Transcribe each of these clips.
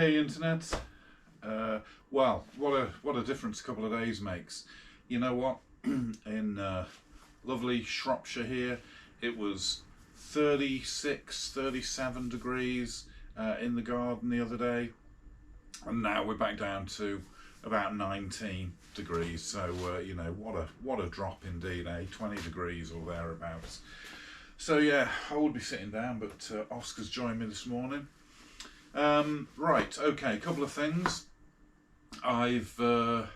Hey internet. Well, what a difference a couple of days makes. You know what? In lovely Shropshire here, it was 36, 37 degrees in the garden the other day, and now we're back down to about 19 degrees. So you know, what a drop indeed, eh? 20 degrees or thereabouts. So yeah, I would be sitting down, but Oscar's joined me this morning. Right, okay, a couple of things. I've on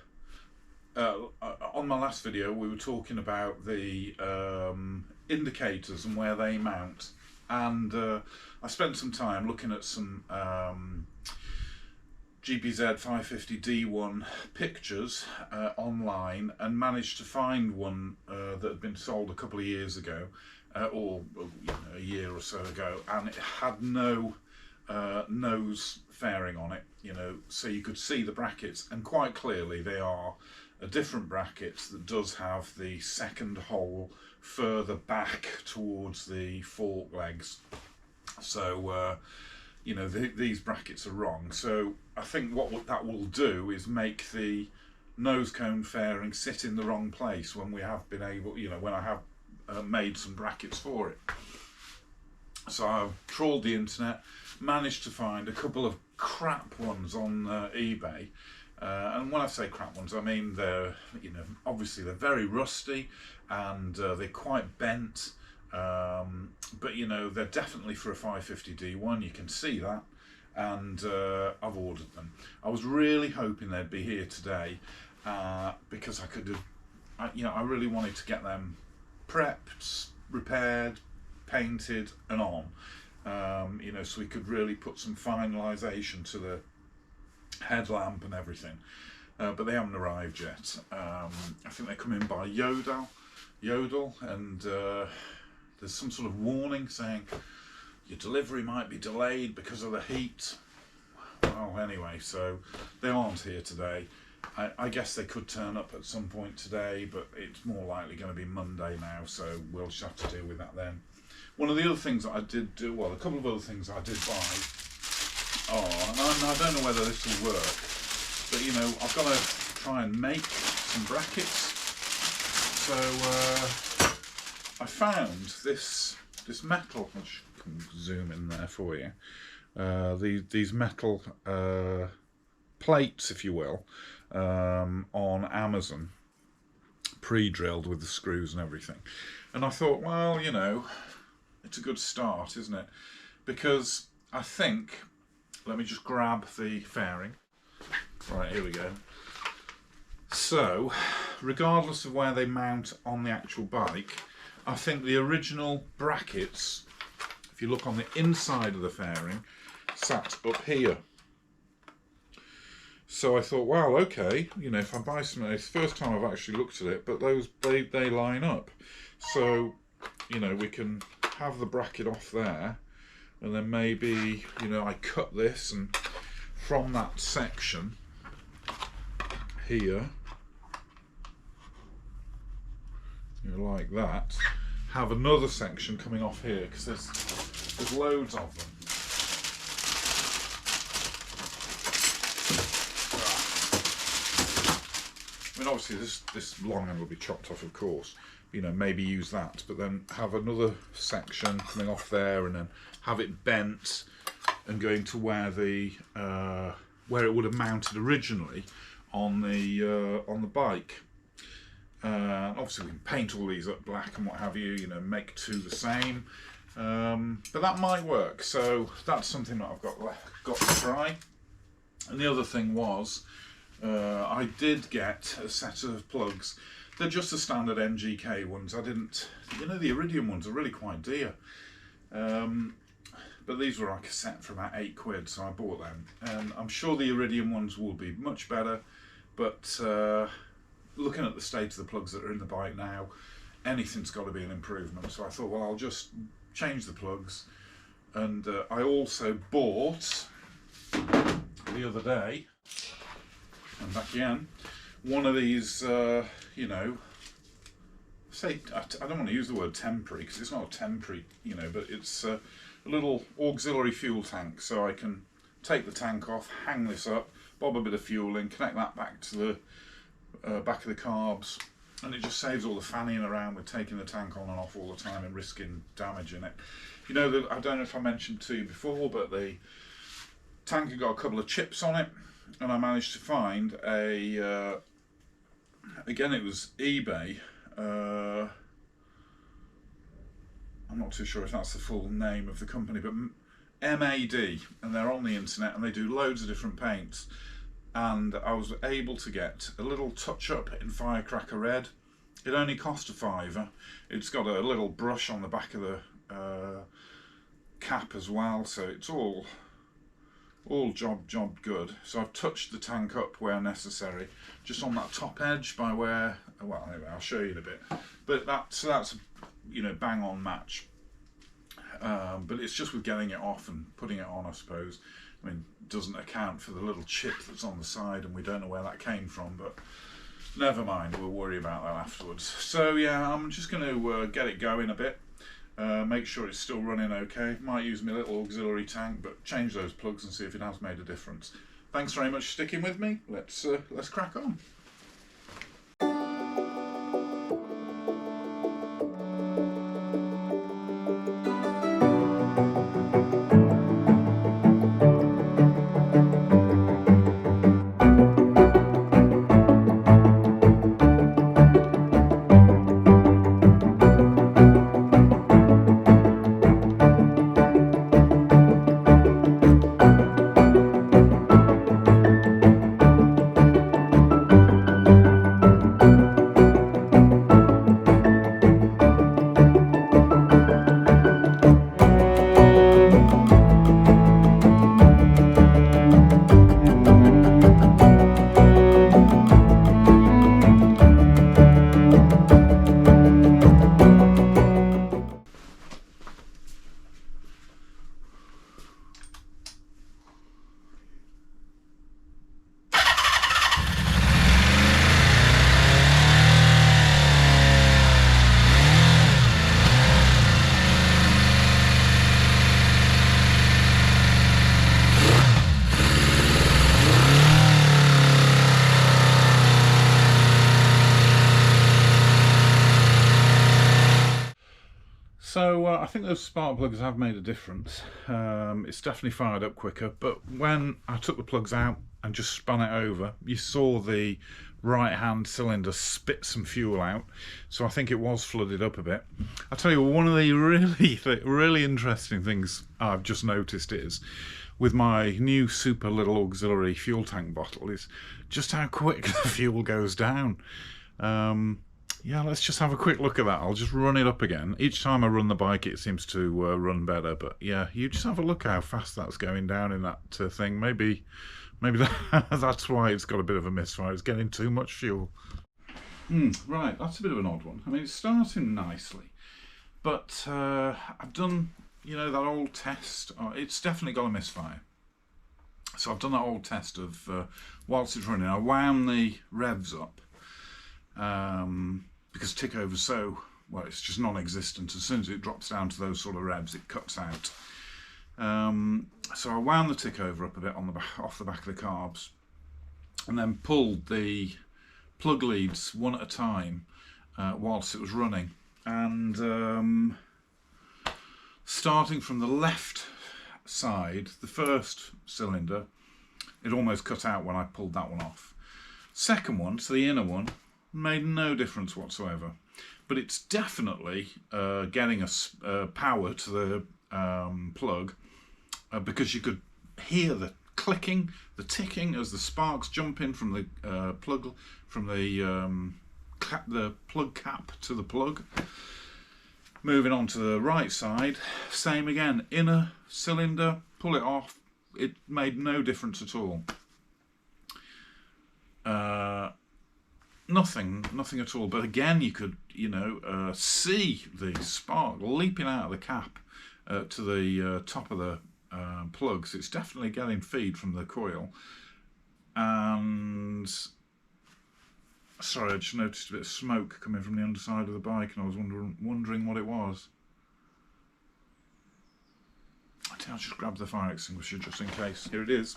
my last video we were talking about the indicators and where they mount, and I spent some time looking at some GPz550D1 pictures online, and managed to find one that had been sold a couple of years ago, or you know, a year or so ago, and it had no nose fairing on it, you know, so you could see the brackets, and quite clearly they are a different bracket that does have the second hole further back towards the fork legs. So you know, these brackets are wrong. So I think what that will do is make the nose cone fairing sit in the wrong place when we have been able, you know, when I have made some brackets for it. So I've trawled the internet, managed to find a couple of crap ones on eBay, and when I say crap ones, I mean they're, you know, obviously they're very rusty and they're quite bent, but you know, they're definitely for a 550D1, you can see that, and I've ordered them. I was really hoping they'd be here today, because I could have, you know, I really wanted to get them prepped, repaired, painted and on, you know, so we could really put some finalisation to the headlamp and everything, but they haven't arrived yet. I think they come in by Yodel, and there's some sort of warning saying your delivery might be delayed because of the heat. Well, anyway, so they aren't here today. I guess they could turn up at some point today, but it's more likely going to be Monday now, so we'll just have to deal with that then. One of the other things that I did do, well, a couple of other things I did buy, and I don't know whether this will work, but you know, I've got to try and make some brackets. So I found this metal, which I can zoom in there for you, these metal plates, if you will, on Amazon, pre-drilled with the screws and everything. And I thought, well, you know, it's a good start, isn't it? Because I think, let me just grab the fairing. Right, here we go. So, regardless of where they mount on the actual bike, I think the original brackets, if you look on the inside of the fairing, sat up here. So I thought, well, okay, you know, if I buy some, it's the first time I've actually looked at it, but those, they line up. So, you know, we can have the bracket off there, and then maybe, you know, I cut this, and from that section here, you know, like that, have another section coming off here, because there's loads of them. I mean, obviously this long end will be chopped off, of course, you know, maybe use that, but then have another section coming off there, and then have it bent and going to where the where it would have mounted originally on the bike. Obviously we can paint all these up black and what have you, you know, make two the same, but that might work. So that's something that I've got to try. And the other thing was, I did get a set of plugs. They're just the standard NGK ones. I didn't, you know, the Iridium ones are really quite dear, but these were like a set for about £8, so I bought them. And I'm sure the Iridium ones will be much better, but looking at the state of the plugs that are in the bike now, anything's got to be an improvement. So I thought, well, I'll just change the plugs. And I also bought the other day, and back again, one of these, you know, say, I don't want to use the word temporary, because it's not a temporary, you know, but it's a little auxiliary fuel tank, so I can take the tank off, hang this up, bob a bit of fuel in, connect that back to the back of the carbs, and it just saves all the fannying around with taking the tank on and off all the time and risking damaging it. You know, I don't know if I mentioned to you before, but the tank had got a couple of chips on it, and I managed to find a, again it was eBay, I'm not too sure if that's the full name of the company, but MAD, and they're on the internet and they do loads of different paints, and I was able to get a little touch up in Firecracker Red. It only cost a £5. It's got a little brush on the back of the cap as well, so it's all job good. So I've touched the tank up where necessary, just on that top edge by where, well anyway, I'll show you in a bit, but that's you know, bang on match. But it's just with getting it off and putting it on, I suppose. I mean, doesn't account for the little chip that's on the side, and we don't know where that came from, but never mind, we'll worry about that afterwards. So yeah, I'm just going to get it going a bit, make sure it's still running okay. Might use my little auxiliary tank, but change those plugs and see if it has made a difference. Thanks very much for sticking with me. Let's crack on. So I think those spark plugs have made a difference. It's definitely fired up quicker, but when I took the plugs out and just spun it over, you saw the right hand cylinder spit some fuel out, so I think it was flooded up a bit. I'll tell you, one of the really interesting things I've just noticed is, with my new super little auxiliary fuel tank bottle, is just how quick the fuel goes down. Yeah, let's just have a quick look at that. I'll just run it up again. Each time I run the bike it seems to run better, but yeah, you just have a look how fast that's going down in that thing. Maybe that's why it's got a bit of a misfire. It's getting too much fuel. Right, that's a bit of an odd one. I mean, it's starting nicely, but I've done, you know, that old test. It's definitely got a misfire. So I've done that old test of whilst it's running, I wound the revs up. Because tick over so, well, it's just non-existent. As soon as it drops down to those sort of revs, it cuts out. So I wound the tick over up a bit on the back, off the back of the carbs, and then pulled the plug leads one at a time whilst it was running. And starting from the left side, the first cylinder, it almost cut out when I pulled that one off. Second one, so the inner one, made no difference whatsoever, but it's definitely getting us power to the plug, because you could hear the clicking, the ticking as the sparks jump in from the plug, from the plug cap to the plug. Moving on to the right side, same again, inner cylinder, pull it off, it made no difference at all. Nothing at all. But again, you could, you know, see the spark leaping out of the cap to the top of the plugs. It's definitely getting feed from the coil. And sorry, I just noticed a bit of smoke coming from the underside of the bike, and I was wondering what it was. I I'll just grab the fire extinguisher just in case. Here it is.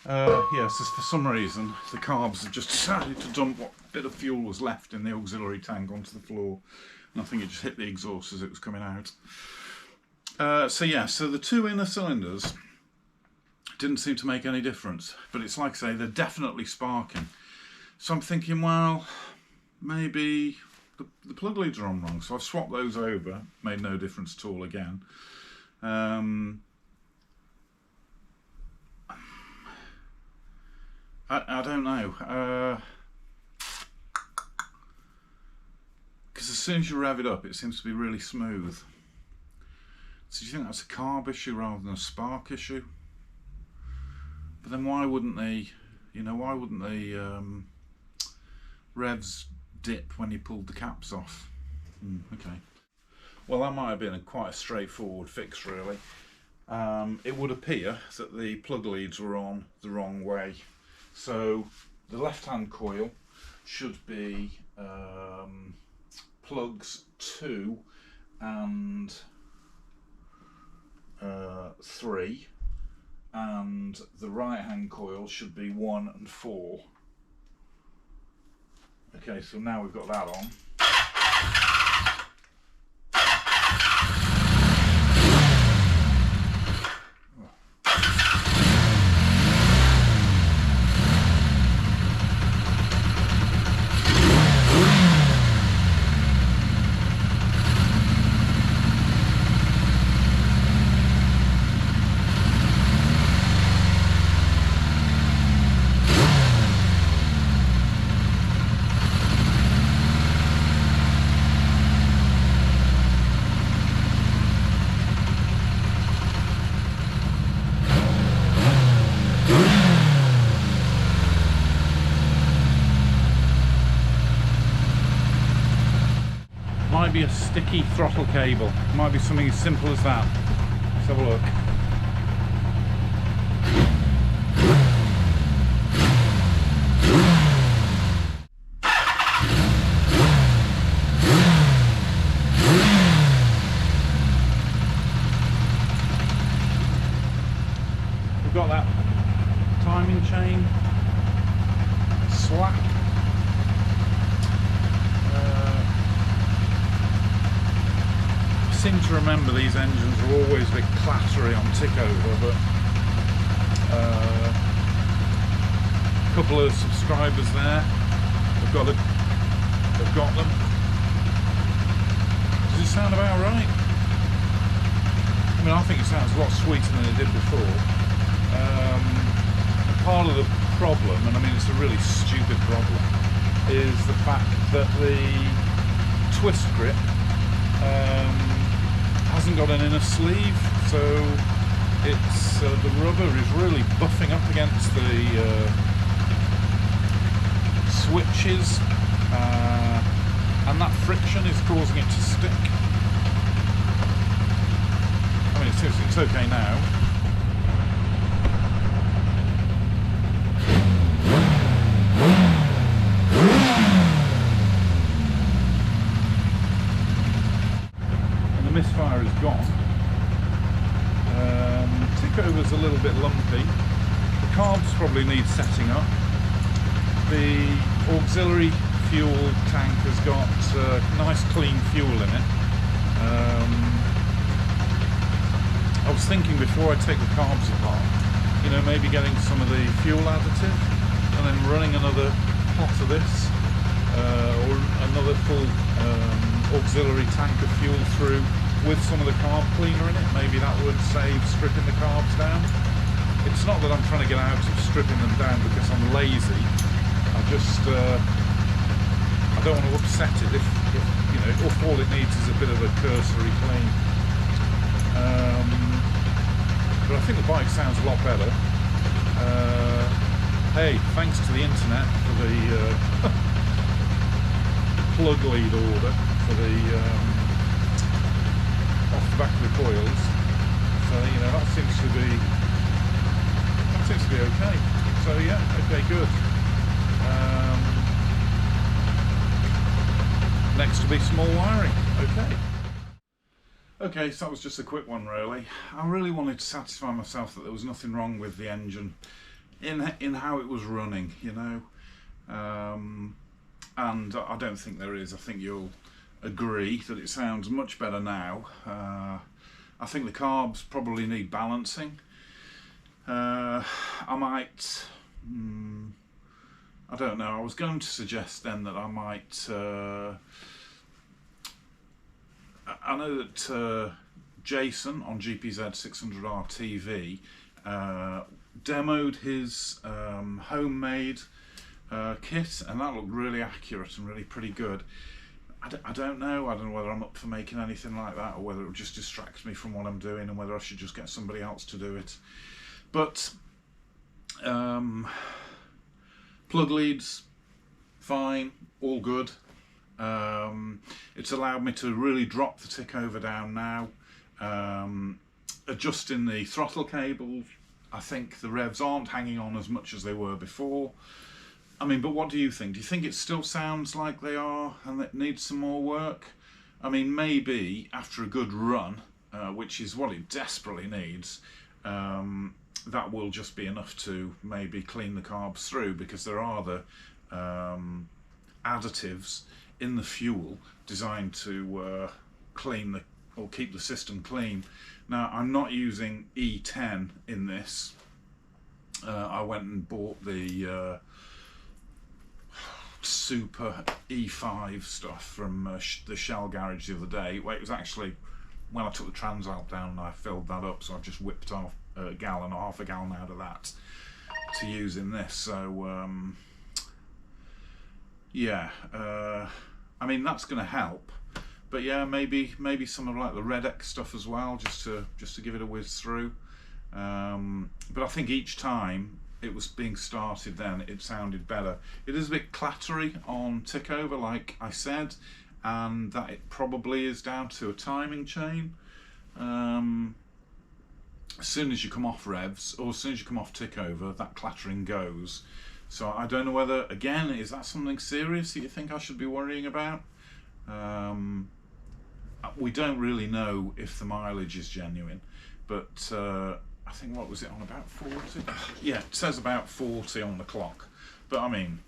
Yes, for some reason the carbs have just decided to dump what bit of fuel was left in the auxiliary tank onto the floor, and I think it just hit the exhaust as it was coming out. So the two inner cylinders didn't seem to make any difference, but it's like I say, they're definitely sparking. So I'm thinking, well, maybe the plug leads are on wrong, so I've swapped those over, made no difference at all again. I don't know, because as soon as you rev it up it seems to be really smooth. So do you think that's a carb issue rather than a spark issue? But then why wouldn't they, revs dip when you pulled the caps off? Okay. Well, that might have been quite a straightforward fix, really. It would appear that the plug leads were on the wrong way. So the left-hand coil should be plugs 2 and 3, and the right-hand coil should be 1 and 4. Okay, so now we've got that on. Might be a sticky throttle cable. Might be something as simple as that. Let's have a look. We've got that timing chain slap. I seem to remember these engines were always a bit clattery on tick over, but a couple of subscribers there have got them. Does it sound about right? I mean, I think it sounds a lot sweeter than it did before. Part of the problem, and I mean it's a really stupid problem, is the fact that the twist grip hasn't got an inner sleeve, so it's the rubber is really buffing up against the switches, and that friction is causing it to stick. I mean, it's okay now. Misfire is gone. Tick over's a little bit lumpy. The carbs probably need setting up. The auxiliary fuel tank has got nice clean fuel in it. I was thinking before I take the carbs apart, maybe getting some of the fuel additive and then running another pot of this or another full auxiliary tank of fuel through with some of the carb cleaner in it. Maybe that would save stripping the carbs down. It's not that I'm trying to get out of stripping them down because I'm lazy. I don't want to upset it if all it needs is a bit of a cursory clean. But I think the bike sounds a lot better. Hey, thanks to the internet for the plug lead order for the off the back of the coils. So that seems to be okay. So yeah, okay, good. Next to be small wiring. Okay. Okay, so that was just a quick one really. I really wanted to satisfy myself that there was nothing wrong with the engine in how it was running, you know. And I don't think there is. I think you'll agree that it sounds much better now. I think the carbs probably need balancing. I might... I don't know, I was going to suggest then that I might... I know that Jason on GPz550 TV demoed his homemade kit, and that looked really accurate and really pretty good. I don't know whether I'm up for making anything like that, or whether it just distracts me from what I'm doing, and whether I should just get somebody else to do it. But plug leads, fine, all good. It's allowed me to really drop the tick over down now. Adjusting the throttle cable, I think the revs aren't hanging on as much as they were before. I mean, but what do you think? Do you think it still sounds like they are and it needs some more work? I mean, maybe after a good run, which is what it desperately needs, that will just be enough to maybe clean the carbs through, because there are the additives in the fuel designed to clean the, or keep the system clean. Now, I'm not using E10 in this. I went and bought the super E5 stuff from the Shell garage the other day. Well, it was actually when I took the Transalp down and I filled that up, so I've just whipped off a gallon or half a gallon out of that to use in this. So yeah, I mean, that's going to help. But yeah, maybe some of like the Red X stuff as well, just to give it a whiz through. But I think each time it was being started, then it sounded better. It is a bit clattery on tick over, like I said, and that it probably is down to a timing chain. As soon as you come off revs, or as soon as you come off tick over, that clattering goes. So I don't know whether, again, is that something serious that you think I should be worrying about? We don't really know if the mileage is genuine, but I think, what was it on, about 40? Yeah, it says about 40 on the clock, but I mean,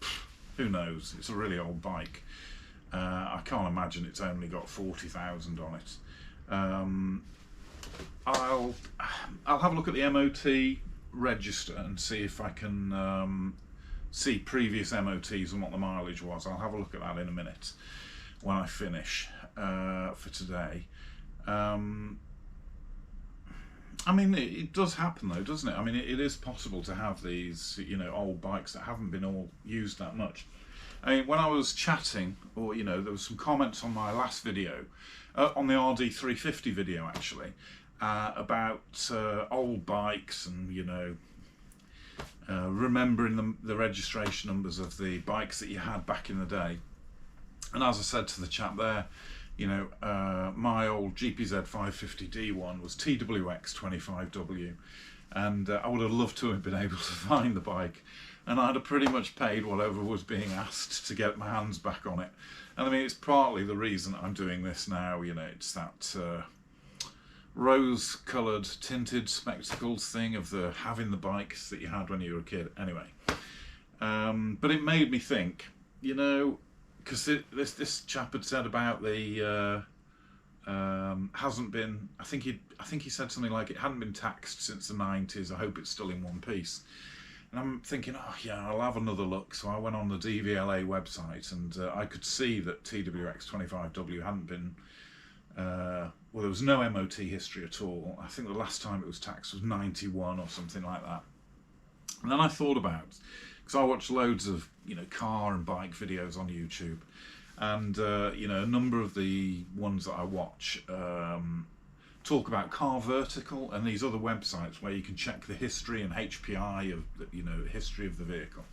who knows? It's a really old bike. I can't imagine it's only got 40,000 on it. I'll have a look at the MOT register and see if I can see previous MOTs and what the mileage was. I'll have a look at that in a minute when I finish for today. I mean, it does happen though, doesn't it? I mean, it is possible to have these, you know, old bikes that haven't been all used that much. I mean, when I was chatting, or, you know, there was some comments on my last video, on the RD350 video actually, about old bikes and, you know, remembering the registration numbers of the bikes that you had back in the day. And as I said to the chap there, you know, my old GPz550D1 was TWX25W, and I would have loved to have been able to find the bike, and I'd have pretty much paid whatever was being asked to get my hands back on it. And I mean, it's partly the reason I'm doing this now, you know, it's that rose-coloured tinted spectacles thing of the having the bikes that you had when you were a kid. Anyway, but it made me think, you know, because this chap had said about the hasn't been, I think he said something like it hadn't been taxed since the 90s. I hope it's still in one piece. And I'm thinking, oh yeah, I'll have another look. So I went on the DVLA website, and I could see that TWX25W hadn't been, well, there was no MOT history at all. I think the last time it was taxed was 91 or something like that. And then I thought about, because I watch loads of, you know, car and bike videos on YouTube, and you know, a number of the ones that I watch talk about Car Vertical and these other websites where you can check the history and HPI of the, you know, history of the vehicle.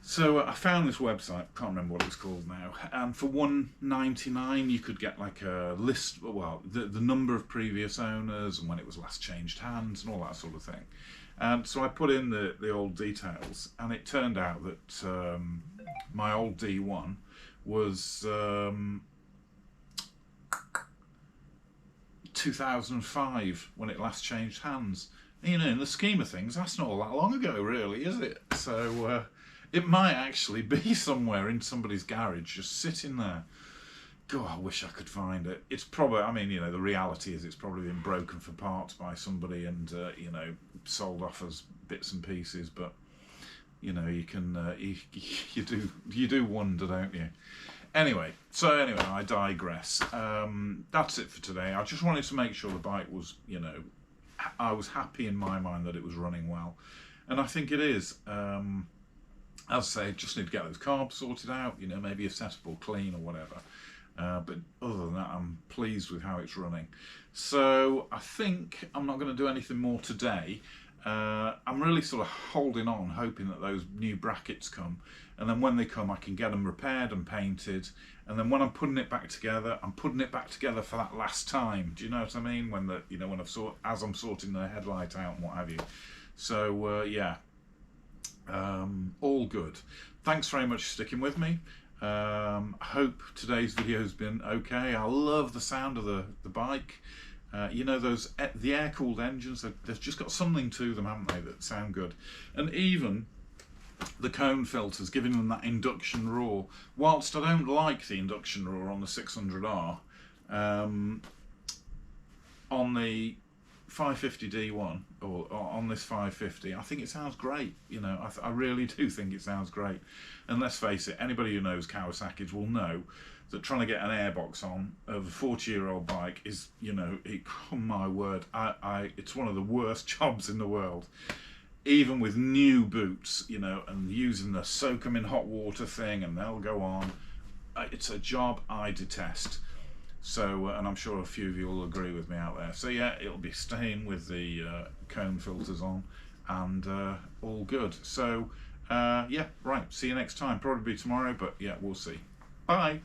So I found this website, can't remember what it's called now, and for $1.99 you could get like a list, well, the number of previous owners and when it was last changed hands and all that sort of thing. And so I put in the old details, and it turned out that my old D1 was 2005 when it last changed hands. You know, in the scheme of things, that's not all that long ago, really, is it? So it might actually be somewhere in somebody's garage, just sitting there. God, I wish I could find it. It's probably, I mean, you know, the reality is it's probably been broken for parts by somebody and, you know, sold off as bits and pieces. But, you know, you can, you do wonder, don't you? Anyway, I digress. That's it for today. I just wanted to make sure the bike was, you know, I was happy in my mind that it was running well. And I think it is. As I say, just need to get those carbs sorted out, you know, maybe accessible, clean or whatever. But other than that, I'm pleased with how it's running. So I think I'm not going to do anything more today. I'm really sort of holding on, hoping that those new brackets come, and then when they come I can get them repaired and painted, and then when I'm putting it back together, I'm putting it back together for that last time. Do you know what I mean? When the, you know, when as I'm sorting the headlight out and what have you. So yeah, all good. Thanks very much for sticking with me. I hope today's video has been okay. I love the sound of the bike. You know, those the air-cooled engines, they've just got something to them, haven't they, that sound good. And even the cone filters, giving them that induction roar. Whilst I don't like the induction roar on the 600R, on the 550D1 or on this 550, I think it sounds great. You know, I really do think it sounds great. And let's face it, anybody who knows Kawasaki's will know that trying to get an airbox on of a 40-year-old bike is, you know, oh my word, it's one of the worst jobs in the world. Even with new boots, you know, and using the soak 'em in hot water thing and they'll go on, it's a job I detest. So, and I'm sure a few of you will agree with me out there. So yeah, it'll be staying with the cone filters on, and all good. So yeah, right, see you next time. Probably tomorrow, but yeah, we'll see. Bye.